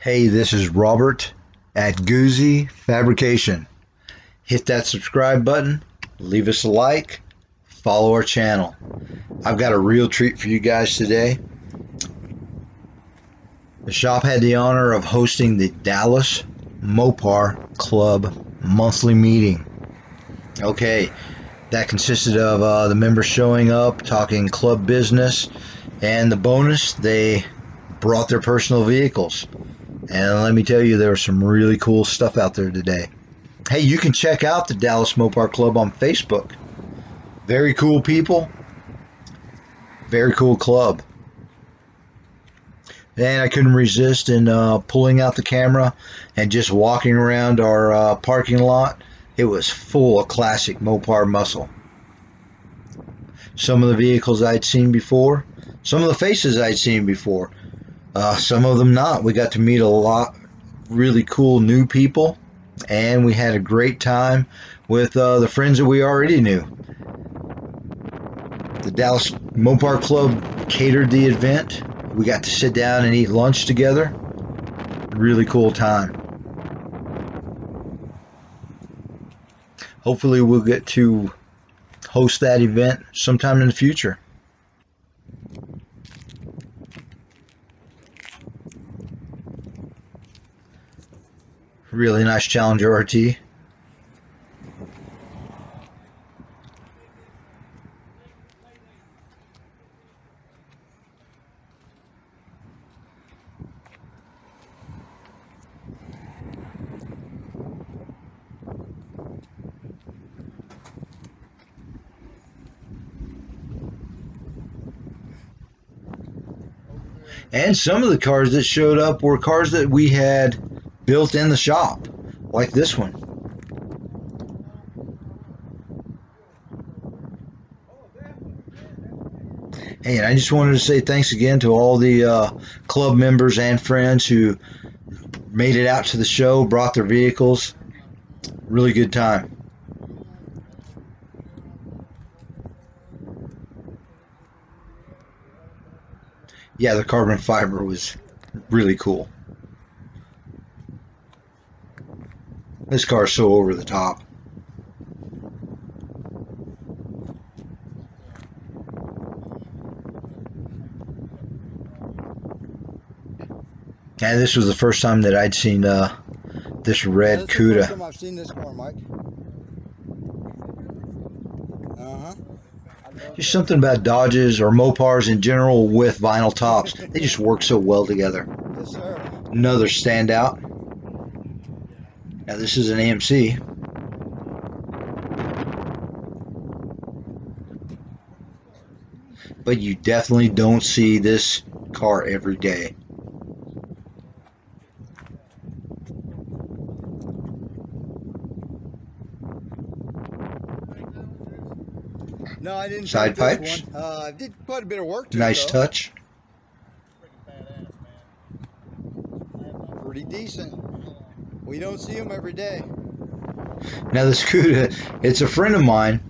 Hey, this is Robert at Guzzi Fabrication. Hit that subscribe button, leave us a like, follow our channel. I've got a real treat for you guys today. The shop had the honor of hosting the Dallas Mopar Club monthly meeting. Okay, that consisted of the members showing up, talking club business, and the bonus, they brought their personal vehicles. And let me tell you, there was some really cool stuff out there today. Hey, you can check out the Dallas Mopar Club on Facebook. Very cool people. Very cool club. And I couldn't resist in pulling out the camera and just walking around our parking lot. It was full of classic Mopar muscle. Some of the vehicles I'd seen before. Some of the faces I'd seen before. Some of them not. We got to meet a lot really cool new people, and we had a great time with the friends that we already knew. The Dallas Mopar Club catered the event. We got to sit down and eat lunch together. Really cool time. Hopefully we'll get to host that event sometime in the future. Really nice Challenger RT. And some of the cars that showed up were cars that we had built in the shop, like this one. Hey, and I just wanted to say thanks again to all the club members and friends who made it out to the show, brought their vehicles. Really good time. Yeah, the carbon fiber was really cool. This car is so over the top. And this was the first time that I'd seen this red CUDA. That's the first time I've seen this car, Mike. Just something about Dodges or Mopars in general with vinyl tops. They just work so well together. Yes, sir. Another standout. Now this is an AMC. But you definitely don't see this car every day. No, I didn't. Side take pipes. this one. I did quite a bit of work to Nice it, though. touch. Pretty decent. We don't see them every day. Now this CUDA, it's a friend of mine.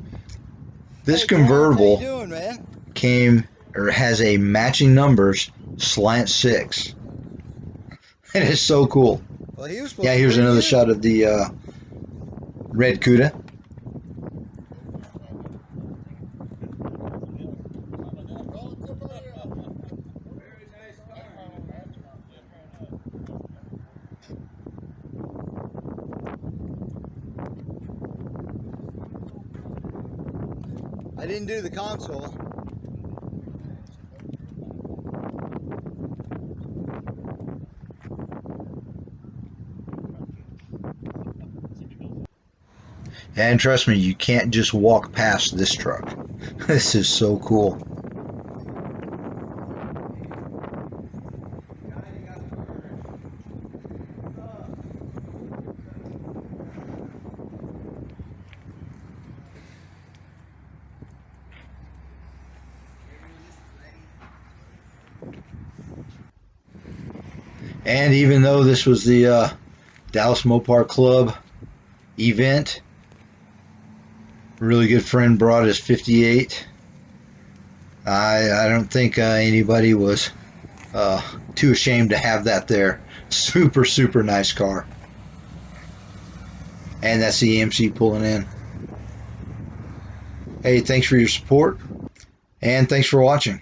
This Hey, Clark, convertible how you doing, man? came or has a matching numbers slant 6. It is so cool. Well, he was supposed Yeah, to here's bring another you. shot of the red CUDA. I didn't do the console. And trust me, you can't just walk past this truck. This is so cool. And even though this was the Dallas Mopar Club event, a really good friend brought his 58. I don't think anybody was Too ashamed to have that there. Super, super nice car. And that's the EMC pulling in. Hey, thanks for your support, and thanks for watching.